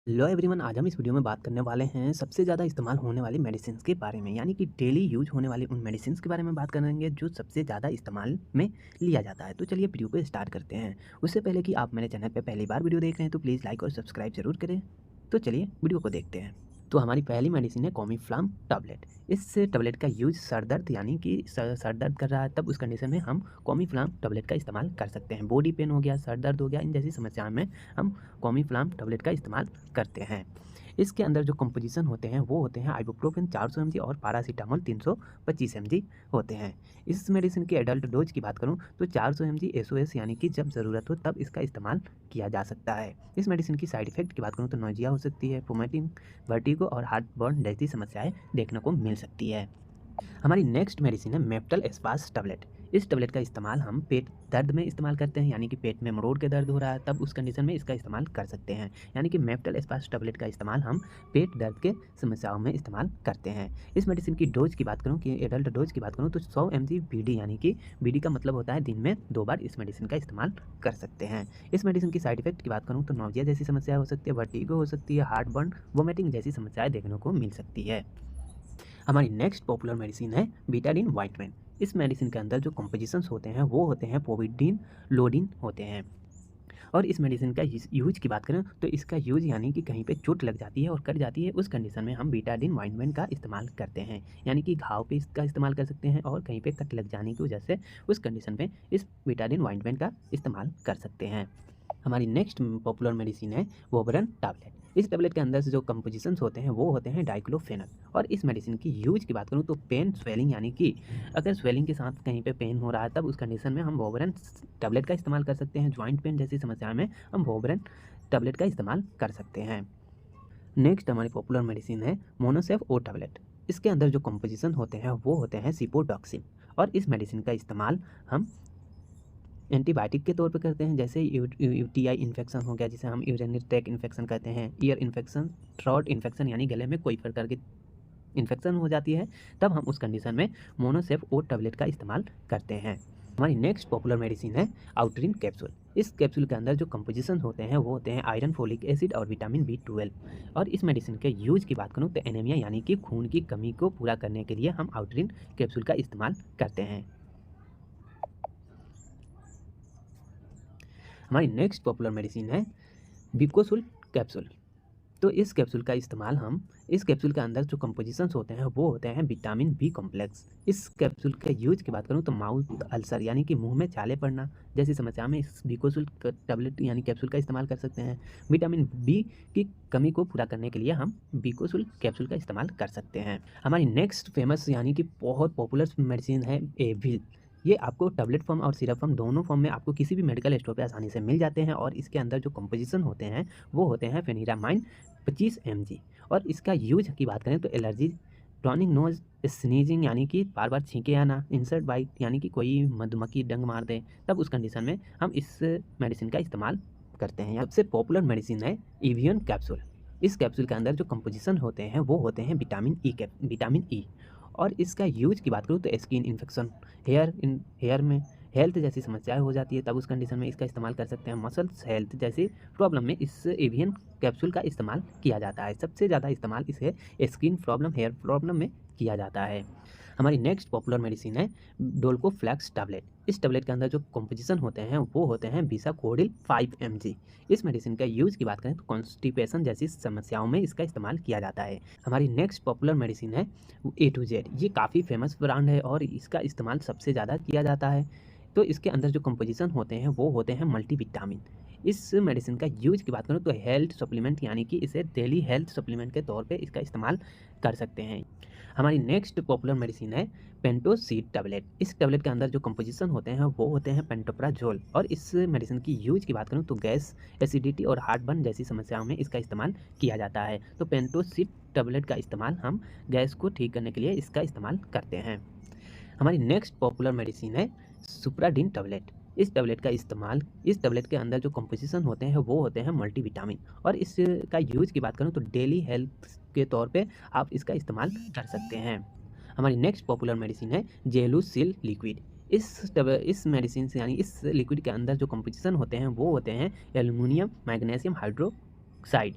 Hello everyone, आज हम इस वीडियो में बात करने वाले हैं सबसे ज़्यादा इस्तेमाल होने वाली मेडिसिन्स के बारे में, यानी कि डेली यूज होने वाली उन मेडिसिन्स के बारे में बात करेंगे जो सबसे ज़्यादा इस्तेमाल में लिया जाता है। तो चलिए वीडियो को स्टार्ट करते हैं। उससे पहले कि आप मेरे चैनल पर पहली बार वीडियो देख रहे हैं तो प्लीज़ लाइक और सब्सक्राइब जरूर करें। तो चलिए वीडियो को देखते हैं। तो हमारी पहली मेडिसिन है कॉमीफ्लाम टैबलेट। इस टैबलेट का यूज सर दर्द यानी कि सर दर्द कर रहा है तब उस कंडीशन में हम कॉमीफ्लाम टैबलेट का इस्तेमाल कर सकते हैं। बॉडी पेन हो गया, सर दर्द हो गया, इन जैसी समस्याओं में हम कॉमीफ्लाम टैबलेट का इस्तेमाल करते हैं। इसके अंदर जो कंपोजिशन होते हैं वो होते हैं आइबुप्रोफेन 400 mg और पैरासीटामोल 325 mg होते हैं। इस मेडिसिन की एडल्ट डोज की बात करूं तो 400 mg एसओएस यानी कि जब ज़रूरत हो तब इसका इस्तेमाल किया जा सकता है। इस मेडिसिन की साइड इफेक्ट की बात करूं तो नोजिया हो सकती है, वोमिटिंग, वर्टिगो और हार्ट बर्न जैसी समस्याएं देखने को मिल सकती है। हमारी नेक्स्ट मेडिसिन है मेप्टल एस्पास टैबलेट। इस टैबलेट का इस्तेमाल हम पेट दर्द में इस्तेमाल करते हैं, यानी कि पेट में मरोड़ के दर्द हो रहा है तब उस कंडीशन में इसका इस्तेमाल कर सकते हैं। यानी कि मेप्टल एस्पास टैबलेट का इस्तेमाल हम पेट दर्द के समस्याओं में इस्तेमाल करते हैं। इस मेडिसिन की डोज की बात करूँ कि एडल्ट डोज की बात करूँ तो 100 mg बीडी, यानी कि बीडी का मतलब होता है दिन में 2 बार इस मेडिसिन का इस्तेमाल कर सकते हैं। इस मेडिसिन की साइड इफेक्ट की बात करूँ तो नोजिया जैसी समस्या हो सकती है, वर्टिगो हो सकती है, हार्ट बर्न, वोमिटिंग जैसी समस्याएं देखने को मिल सकती है। हमारी नेक्स्ट पॉपुलर मेडिसिन है बीटाडीन ऑइंटमेंट। इस मेडिसिन के अंदर जो कंपोजिशंस होते हैं वो होते हैं पोविडीन, लोडीन होते हैं। और इस मेडिसिन का यूज की बात करें तो इसका यूज यानी कि कहीं पे चोट लग जाती है और कट जाती है उस कंडीशन में हम बीटाडीन ऑइंटमेंट का इस्तेमाल करते हैं, यानी कि घाव पे इसका इस्तेमाल कर सकते हैं और कहीं पे कट लग जाने की वजह से उस कंडीशन में इस बीटाडीन ऑइंटमेंट का इस्तेमाल कर सकते हैं। हमारी नेक्स्ट पॉपुलर मेडिसिन है वोबरन टैबलेट। इस टैबलेट के अंदर से जो कंपोजिशंस होते हैं वो होते हैं डाइक्लोफेनक। और इस मेडिसिन की यूज की बात करूँ तो पेन, स्वेलिंग, यानी कि अगर स्वेलिंग के साथ कहीं पे पेन हो रहा है तब उस कंडीशन में हम वोबरन टैबलेट का इस्तेमाल कर सकते हैं। जॉइंट पेन जैसी समस्याओं में हम वोबरन टैबलेट का इस्तेमाल कर सकते हैं। नेक्स्ट हमारी पॉपुलर मेडिसिन है मोनोसेफ ओ टैबलेट। इसके अंदर जो कंपोजिशन होते हैं वो होते हैं सिपोडॉक्सिन। और इस मेडिसिन का इस्तेमाल हम एंटीबायोटिक के तौर पे करते हैं, जैसे यूटीआई इन्फेक्शन हो गया जिसे हम यूरिनरी ट्रैक इन्फेक्शन कहते हैं, ईयर इन्फेक्शन, थ्रोट इन्फेक्शन यानी गले में कोई प्रकार की इन्फेक्शन हो जाती है तब हम उस कंडीशन में मोनोसेफ ओ टैबलेट का इस्तेमाल करते हैं। हमारी नेक्स्ट पॉपुलर मेडिसिन है आउटरिन कैप्सूल। इस कैप्सूल के अंदर जो कंपोजिशन होते हैं वो होते हैं आयरन, फोलिक एसिड और विटामिन B12। और इस मेडिसिन के यूज की बात करूँ तो एनीमिया यानी कि खून की कमी को पूरा करने के लिए हम आउटरिन कैप्सूल का इस्तेमाल करते हैं। हमारी नेक्स्ट पॉपुलर मेडिसिन है बिकोसुल कैप्सूल। तो इस कैप्सूल का इस्तेमाल हम इस कैप्सूल के अंदर जो कंपोजिशंस होते हैं वो होते हैं विटामिन बी कॉम्प्लेक्स। इस कैप्सूल के यूज की बात करूँ तो माउथ अल्सर यानी कि मुंह में छाले पड़ना जैसी समस्या में इस बिकोसुल टैबलेट यानी कैप्सूल का इस्तेमाल कर सकते हैं। विटामिन बी की कमी को पूरा करने के लिए हम बिकोसुल कैप्सूल का इस्तेमाल कर सकते हैं। हमारी नेक्स्ट फेमस यानी कि बहुत पॉपुलर मेडिसिन है एविल। ये आपको टैबलेट फॉर्म और सिरप फॉर्म दोनों फॉर्म में आपको किसी भी मेडिकल स्टोर पे आसानी से मिल जाते हैं। और इसके अंदर जो कंपोजिशन होते हैं वो होते हैं फेनिरामाइन 25 mg। और इसका यूज की बात करें तो एलर्जी, टॉनिक नोज, स्नीजिंग यानी कि बार बार छींके आना, इंसर्ट बाइट यानी कि कोई मधुमक्खी डंक मार दे तब उस कंडीशन में हम इस मेडिसिन का इस्तेमाल करते हैं। सबसे पॉपुलर मेडिसिन है एवियन कैप्सूल। इस कैप्सूल के अंदर जो कंपोजिशन होते हैं वो होते हैं विटामिन ई। और इसका यूज की बात करूँ तो स्किन इन्फेक्शन, हेयर में हेल्थ जैसी समस्याएं हो जाती है तब उस कंडीशन में इसका इस्तेमाल कर सकते हैं। मसल्स हेल्थ जैसी प्रॉब्लम में इस एवियन कैप्सूल का इस्तेमाल किया जाता है। सबसे ज़्यादा इस्तेमाल इसे स्किन प्रॉब्लम, हेयर प्रॉब्लम में किया जाता है। हमारी नेक्स्ट पॉपुलर मेडिसिन है डोल्कोफ्लेक्स टैबलेट। इस टैबलेट के अंदर जो कंपोजिशन होते हैं वो होते हैं बिसाकोडिल 5 mg। इस मेडिसिन का यूज की बात करें तो कॉन्स्टिपेशन जैसी समस्याओं में इसका इस्तेमाल किया जाता है। हमारी नेक्स्ट पॉपुलर मेडिसिन है A to Z। ये काफ़ी फेमस ब्रांड है और इसका इस्तेमाल सबसे ज़्यादा किया जाता है। तो इसके अंदर जो कंपोजिशन होते हैं वो होते हैं मल्टीविटामिन। इस मेडिसिन का यूज की बात करूँ तो हेल्थ सप्लीमेंट यानी कि इसे डेली हेल्थ सप्लीमेंट के तौर पे इसका इस्तेमाल कर सकते हैं। हमारी नेक्स्ट पॉपुलर मेडिसिन है पेंटोसीड टैबलेट। इस टैबलेट के अंदर जो कंपोजिशन होते हैं वो होते हैं पेंटोप्राजोल। और इस मेडिसिन की यूज की बात करूँ तो गैस, एसिडिटी और हार्ट बर्न जैसी समस्याओं में इसका इस्तेमाल किया जाता है। तो पेंटोसीड टैबलेट का इस्तेमाल हम गैस को ठीक करने के लिए इसका इस्तेमाल करते हैं। हमारी नेक्स्ट पॉपुलर मेडिसिन है सुप्राडीन टैबलेट। इस टैबलेट का इस्तेमाल इस टैबलेट के अंदर जो कंपोजिशन होते हैं वो होते हैं मल्टीविटामिन। और इसका यूज की बात करूँ तो डेली हेल्थ के तौर पे आप इसका इस्तेमाल कर सकते हैं। हमारी नेक्स्ट पॉपुलर मेडिसिन है जेलुसिल लिक्विड। इस मेडिसिन से यानी इस लिक्विड के अंदर जो कंपोजिशन होते हैं वो होते हैं एल्युमिनियम मैग्नीशियम हाइड्रोक्साइड।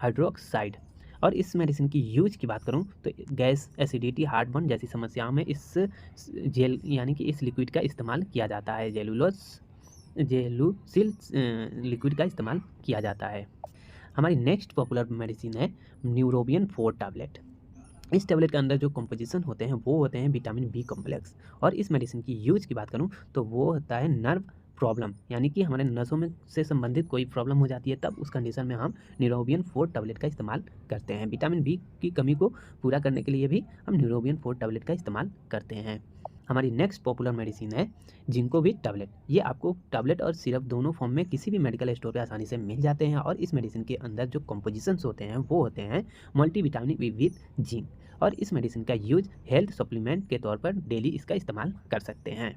हाइड्रोक्साइड। और इस मेडिसिन की यूज की बात करूं तो गैस, एसिडिटी, हार्टबर्न जैसी समस्याओं में इस जेल यानी कि इस लिक्विड का इस्तेमाल किया जाता है। जेलुसिल लिक्विड का इस्तेमाल किया जाता है। हमारी नेक्स्ट पॉपुलर मेडिसिन है न्यूरोबियन 4 टैबलेट। इस टैबलेट के अंदर जो कंपोजिशन होते हैं वो होते हैं विटामिन बी कॉम्प्लेक्स। और इस मेडिसिन की यूज की बात करूं तो वो होता है नर्व प्रॉब्लम, यानी कि हमारे नसों में से संबंधित कोई प्रॉब्लम हो जाती है, तब उस कंडीशन में हम न्यूरोबियन 4 टैबलेट का इस्तेमाल करते हैं। विटामिन बी की कमी को पूरा करने के लिए भी हम न्यूरोबियन 4 टैबलेट का इस्तेमाल करते हैं। हमारी नेक्स्ट पॉपुलर मेडिसिन है जिंकोविट टैबलेट। ये आपको टैबलेट और सिरप दोनों फॉर्म में किसी भी मेडिकल स्टोर पे आसानी से मिल जाते हैं। और इस मेडिसिन के अंदर जो कंपोजिशंस होते हैं वो होते हैं मल्टीविटामिन विद जिंक। और इस मेडिसिन का यूज हेल्थ सप्लीमेंट के तौर पर डेली इसका इस्तेमाल कर सकते हैं।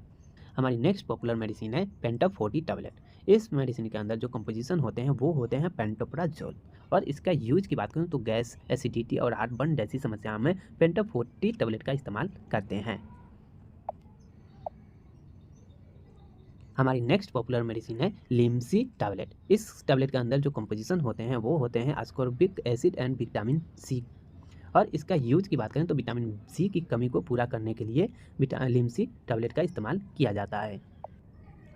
हमारी नेक्स्ट पॉपुलर मेडिसिन है पेंटॉप 40 टैबलेट। इस मेडिसिन के अंदर जो कंपोजिशन होते हैं वो होते हैं पेंटोप्राजोल। और इसका यूज की बात करूं तो गैस, एसिडिटी और हार्टबर्न जैसी समस्याओं में पेंटॉप 40 टैबलेट का इस्तेमाल करते हैं। हमारी नेक्स्ट पॉपुलर मेडिसिन है लिम्सी टैबलेट। इस टैबलेट के अंदर जो कंपोजिशन होते हैं वो होते हैं ascorbic acid and vitamin C. और इसका यूज की बात करें तो विटामिन सी की कमी को पूरा करने के लिए लिम्सी टैबलेट का इस्तेमाल किया जाता है।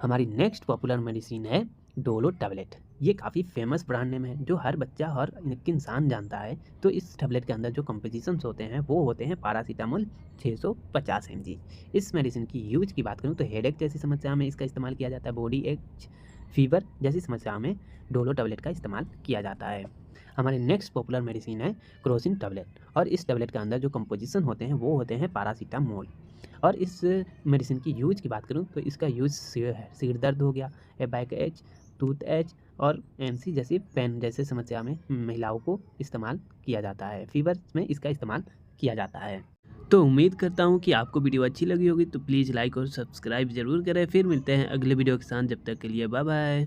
हमारी नेक्स्ट पॉपुलर मेडिसिन है डोलो टैबलेट। ये काफ़ी फेमस ब्रांड नेम है जो हर बच्चा हर एक इंसान जानता है। तो इस टैबलेट के अंदर जो कंपोजिशंस होते हैं वो होते हैं पैरासीटामोल 650 mg। इस मेडिसिन की यूज की बात करूँ तो हेडेक जैसी समस्या में इसका इस्तेमाल किया जाता है। बॉडी एच, फीवर जैसी समस्या में डोलो टैबलेट का इस्तेमाल किया जाता है। हमारी नेक्स्ट पॉपुलर मेडिसिन है क्रोसिन टैबलेट। और इस टैबलेट के अंदर जो कंपोजिशन होते हैं वो होते हैं पैरासीटामोल। और इस मेडिसिन की यूज की बात करूं तो इसका यूज सिर दर्द हो गया, बैक एच, टूथ एच और एमसी जैसी पेन जैसे समस्या में महिलाओं को इस्तेमाल किया जाता है। फीवर में इसका इस्तेमाल किया जाता है। तो उम्मीद करता हूँ कि आपको वीडियो अच्छी लगी होगी, तो प्लीज़ लाइक और सब्सक्राइब ज़रूर करें। फिर मिलते हैं अगले वीडियो के साथ, जब तक के लिए बाय बाय।